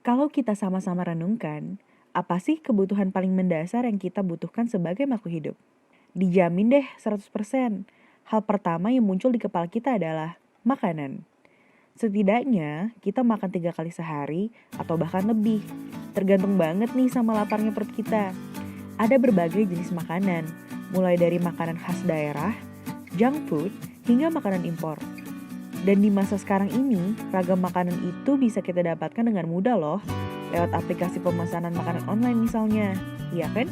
Kalau kita sama-sama renungkan, apa sih kebutuhan paling mendasar yang kita butuhkan sebagai makhluk hidup? Dijamin deh 100%. Hal pertama yang muncul di kepala kita adalah makanan. Setidaknya kita makan 3 kali sehari atau bahkan lebih. Tergantung banget nih sama laparnya perut kita. Ada berbagai jenis makanan, mulai dari makanan khas daerah, junk food, hingga makanan impor. Dan di masa sekarang ini, ragam makanan itu bisa kita dapatkan dengan mudah loh, lewat aplikasi pemesanan makanan online misalnya, iya kan?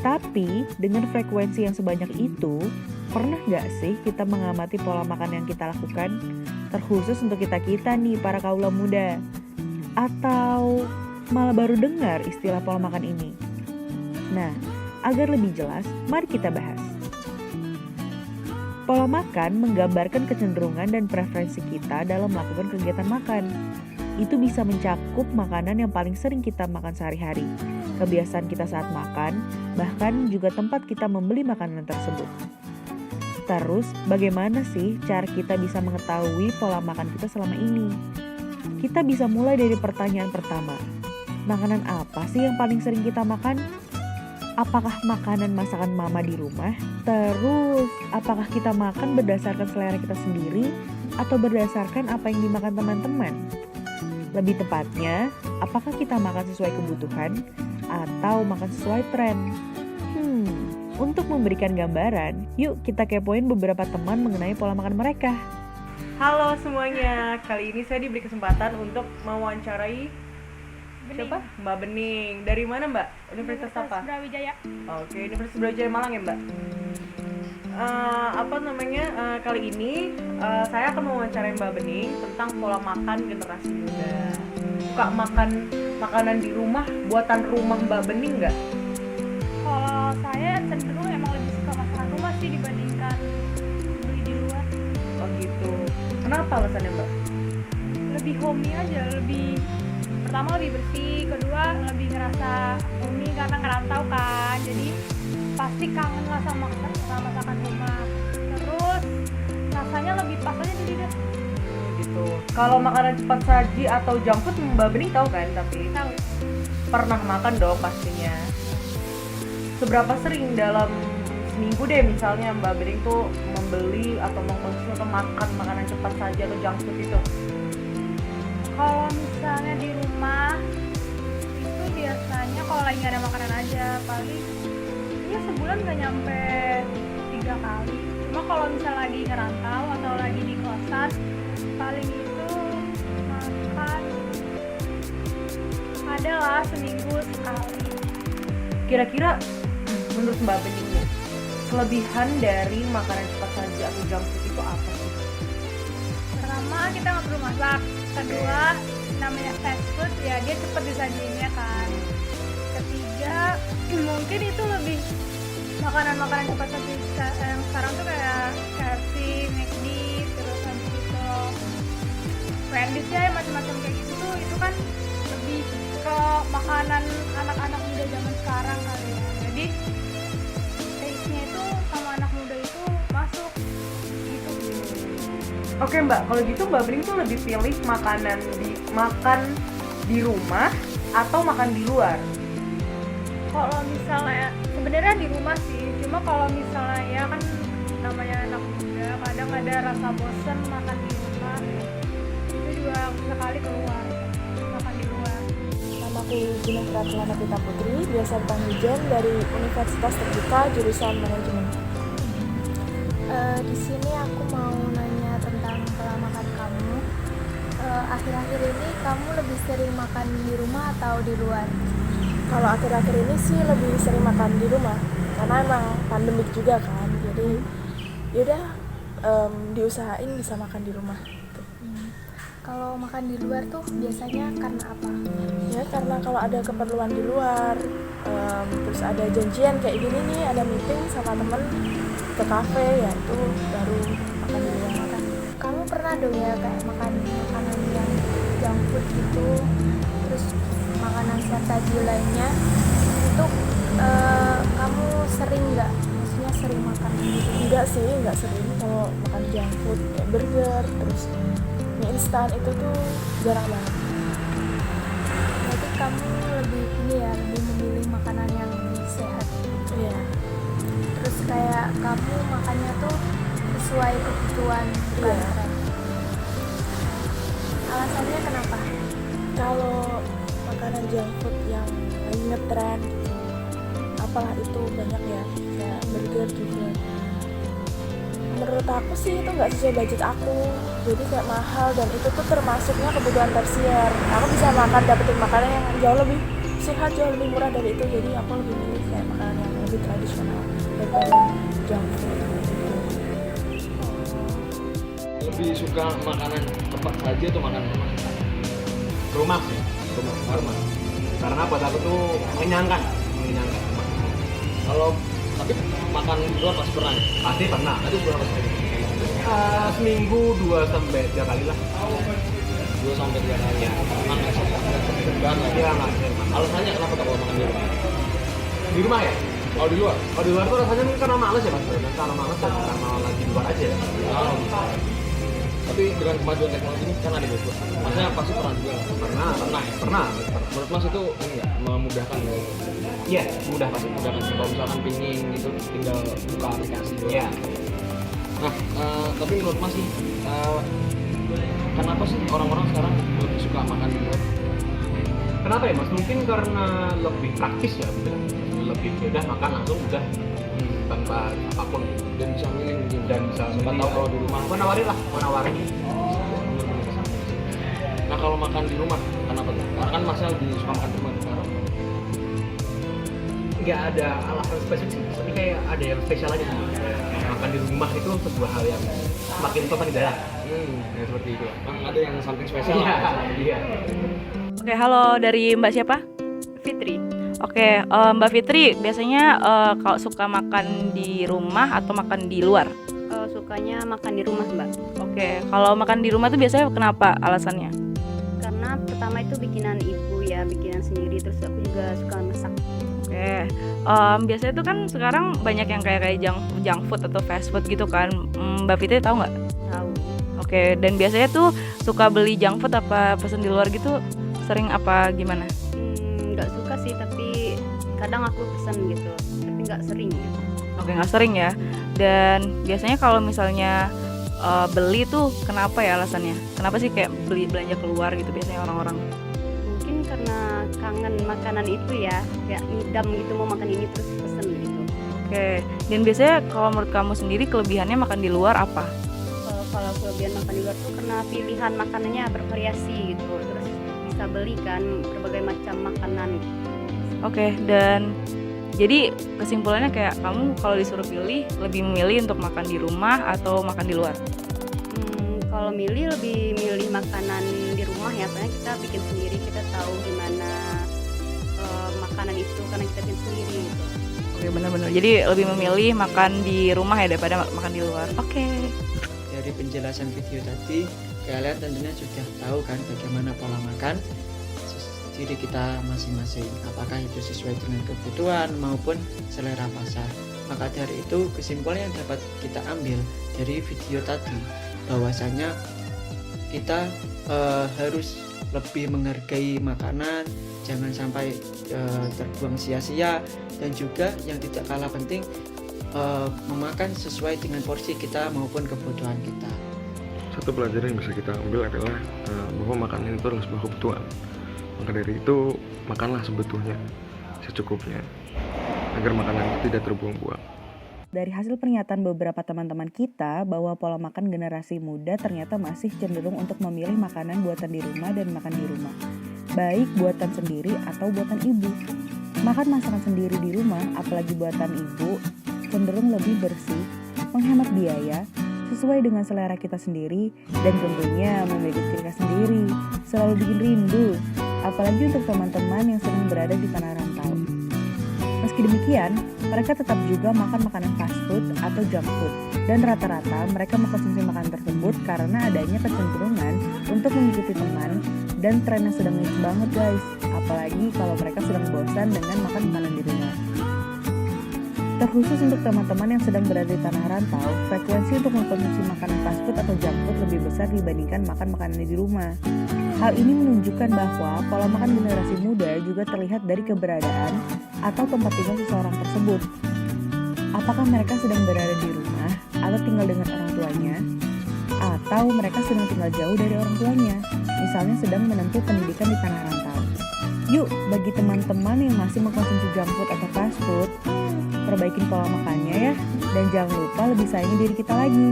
Tapi dengan frekuensi yang sebanyak itu, pernah nggak sih kita mengamati pola makan yang kita lakukan? Terkhusus untuk kita-kita nih para kaula muda. Atau malah baru dengar istilah pola makan ini? Nah, agar lebih jelas, mari kita bahas. Pola makan menggambarkan kecenderungan dan preferensi kita dalam melakukan kegiatan makan. Itu bisa mencakup makanan yang paling sering kita makan sehari-hari, kebiasaan kita saat makan, bahkan juga tempat kita membeli makanan tersebut. Terus, bagaimana sih cara kita bisa mengetahui pola makan kita selama ini? Kita bisa mulai dari pertanyaan pertama. Makanan apa sih yang paling sering kita makan? Apakah makanan masakan mama di rumah? Terus, apakah kita makan berdasarkan selera kita sendiri atau berdasarkan apa yang dimakan teman-teman? Lebih tepatnya, apakah kita makan sesuai kebutuhan atau makan sesuai tren? Untuk memberikan gambaran, yuk kita kepoin beberapa teman mengenai pola makan mereka. Halo semuanya, kali ini saya diberi kesempatan untuk mewawancarai siapa? Mbak Bening. Dari mana Mbak? Universitas apa? Brawijaya. Oke, Universitas Brawijaya Malang ya Mbak? Kali ini saya akan mewawancarai Mbak Bening tentang pola makan generasi muda. Suka makan makanan di rumah, buatan rumah Mbak Bening nggak? Kalau saya cenderung emang lebih suka masakan rumah sih dibandingkan beli di luar. Oh gitu. Kenapa alasannya Mbak? Lebih homey aja, pertama lebih bersih, kedua lebih ngerasa homey karena ngerantau kan, jadi pasti kangen lah sama masakan rumah. Terus rasanya lebih pas aja jadi deh. Gitu. Kalau makanan cepat saji atau junk food Mbak Bening tahu kan? Tapi Tahu. pernah makan dong pastinya. Seberapa sering dalam seminggu deh misalnya Mbak Bening tuh membeli atau mengkonsumsi atau makan makanan cepat saji atau junk food itu? Kalau misalnya di rumah itu biasanya kalau lagi nggak ada makanan aja paling ya sebulan nggak nyampe 3 kali. Cuma kalau misalnya lagi ngerantau atau lagi di kosan paling itu makan adalah seminggu sekali. Kira-kira menurut Mbak Bening nih, kelebihan dari makanan cepat saji atau junk food itu apa sih? Pertama kita nggak perlu masak. Kedua namanya fast food ya dia cepet disajiinnya kan. Ketiga mungkin itu lebih makanan-makanan cepat saji yang sekarang tuh kayak KFC, McD, terus habis itu Wendy's ya macam-macam kayak gitu tuh itu kan lebih ke makanan anak-anak muda zaman sekarang kali ya. Jadi taste-nya itu sama anak muda itu masuk gitu. Oke Mbak, kalau gitu Mbak Bening tuh lebih pilih makan di rumah atau makan di luar? Kalau misalnya sebenarnya di rumah sih, cuma kalau misalnya ya kan namanya anak muda kadang ada rasa bosen makan di rumah, itu juga sekali keluar makan di luar. Namaku Gunung Pratulana Pita Putri, biasa dipanggil Jen dari Universitas Terbuka jurusan Manajemen. Di sini aku mau nanya tentang pola makan kamu. Akhir-akhir ini kamu lebih sering makan di rumah atau di luar? Kalau akhir-akhir ini sih lebih sering makan di rumah, karena emang pandemik juga kan. Jadi yaudah diusahain bisa makan di rumah. Kalau makan di luar tuh biasanya karena apa? Ya karena kalau ada keperluan di luar, terus ada janjian kayak gini nih, ada meeting sama temen ke kafe, ya itu baru makan di luar. Kamu pernah dong ya kayak makan makanan yang junk food gitu, terus makanan siap saji lainnya itu kamu sering nggak? Maksudnya sering makan gitu? Enggak sih, nggak sering. Kalau makan junk food kayak burger, terus mie instan itu tuh jarang banget. kamu lebih ini ya, lebih memilih makanan yang lebih sehat. Iya. Terus kayak kamu makannya tuh sesuai kebutuhan bukan Iya. tren. Alasannya kenapa? Kalau makanan junk food yang lagi ngetren gitu, apalah itu banyak ya, kayak burger juga. Menurut aku sih itu nggak sesuai budget aku, jadi kayak mahal dan itu tuh termasuknya kebutuhan tersier. Aku bisa dapetin makanan yang jauh lebih sehat, jauh lebih murah dari itu, jadi aku lebih milih kayak makanan yang lebih tradisional daripada junk food. Lebih suka makanan cepat saja atau makanan rumah? Rumah sih, rumah. Karena buat aku tuh mengenyangkan. Kalau tapi makan di luar pasti pernah ya? Pasti pernah. Itu berapa kali? Seminggu 2-3 kali lah. 2 sampai 3 kali ya. Emang nggak sih? Banget. Iya nggak sih. Alasannya kenapa tak kalau makan di rumah? Di rumah ya? Kalau di luar? Kalau di luar tuh rasanya mungkin karena males ya mas. Karena males dan karena lagi di luar aja. Oh. Tapi dengan kemajuan teknologi ini kan ada GoFood. Maksudnya pasti pernah juga. Pernah ya. Pernah. Menurut Mas itu ini nggak memudahkan ya? Iya, mudah pasti. Memudahkan kalau misalkan pingin gitu tinggal buka aplikasi doang. Iya. Nah, tapi menurut Mas sih, kenapa sih orang-orang sekarang lebih suka makan di luar? Kenapa ya mas? Mungkin karena lebih praktis ya, lebih udah makan langsung udah tanpa apapun Dan bisa milih mungkin. dan bisa Siapa tahu kalau di rumah. mau nawarin lah, mau nawarin. Nah kalau makan di rumah, kenapa tuh? Karena kan Masnya lebih suka makan di rumah sekarang. Nggak ada alasan spesifik sih, tapi kayak ada yang spesial aja sih. Makan di rumah itu sebuah hal yang semakin sopan di dada. Ya, seperti itu. Emang ada yang samping spesial. Iya. Oke, halo, dari Mbak siapa? Fitri. Oke, Mbak Fitri, biasanya kalau suka makan di rumah atau makan di luar? Sukanya makan di rumah, Mbak. Oke, kalau makan di rumah tuh biasanya kenapa alasannya? Karena pertama itu bikinan ibu ya, bikinan sendiri. Terus aku juga suka masak. Oke, biasanya tuh kan sekarang banyak yang kayak junk food atau fast food gitu kan. Mbak Fitri tahu nggak? Tahu. Oke, dan biasanya tuh suka beli junk food apa pesen di luar gitu? Sering apa gimana? Nggak suka sih, tapi kadang aku pesen gitu. Tapi nggak sering gitu. Oke, nggak sering ya. Dan biasanya kalau misalnya beli tuh kenapa ya alasannya? Kenapa sih kayak beli belanja keluar gitu biasanya orang-orang? Mungkin karena kangen makanan itu ya, kayak ngidam gitu mau makan ini terus pesen gitu. Oke, dan biasanya kalau menurut kamu sendiri kelebihannya makan di luar apa? Kalau kelebihan makan di luar tuh karena pilihan makanannya bervariasi gitu. Terus bisa beli kan berbagai macam makanan. Oke, dan jadi kesimpulannya kayak kamu kalau disuruh pilih lebih memilih untuk makan di rumah atau makan di luar? Kalau milih lebih milih makanan di rumah ya, soalnya kita bikin sendiri, kita tahu gimana makanan itu karena kita bikin sendiri gitu. Oke, benar-benar. Jadi lebih memilih makan di rumah ya daripada makan di luar. Oke. Dari penjelasan video tadi, kalian tentunya sudah tahu kan bagaimana pola makan diri kita masing-masing, apakah itu sesuai dengan kebutuhan maupun selera pasar. Maka dari itu kesimpulan yang dapat kita ambil dari video tadi bahwasanya kita harus lebih menghargai makanan, jangan sampai terbuang sia-sia, dan juga yang tidak kalah penting memakan sesuai dengan porsi kita maupun kebutuhan kita. Satu pelajaran yang bisa kita ambil adalah bahwa makanan itu adalah sebuah kebutuhan. Maka dari itu, makanlah sebetulnya secukupnya agar makanan itu tidak terbuang-buang. Dari hasil pernyataan beberapa teman-teman kita bahwa pola makan generasi muda ternyata masih cenderung untuk memilih makanan buatan di rumah dan makan di rumah, baik buatan sendiri atau buatan ibu. Makan masakan sendiri di rumah, apalagi buatan ibu, cenderung lebih bersih, menghemat biaya, sesuai dengan selera kita sendiri, dan tentunya memiliki ciri khas sendiri, selalu bikin rindu, apalagi untuk teman-teman yang sering berada di tanah rantau. Meski demikian, mereka tetap juga makan makanan fast food atau junk food, dan rata-rata mereka mengkonsumsi makanan tersebut karena adanya kecenderungan untuk mengikuti teman dan tren yang sedang hits banget guys, apalagi kalau mereka sedang bosan dengan makan makanan di rumah. Terkhusus untuk teman-teman yang sedang berada di tanah rantau, frekuensi untuk mengkonsumsi makanan fast food atau junk food lebih besar dibandingkan makan makanan di rumah. Hal ini menunjukkan bahwa pola makan generasi muda juga terlihat dari keberadaan atau tempat tinggal seseorang tersebut. Apakah mereka sedang berada di rumah atau tinggal dengan orang tuanya, atau mereka sedang tinggal jauh dari orang tuanya, misalnya sedang menempuh pendidikan di tanah rantau. Yuk, bagi teman-teman yang masih mengkonsumsi junk food atau fast food, perbaikin pola makannya ya, dan jangan lupa lebih sayangi diri kita lagi.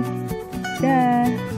Dah.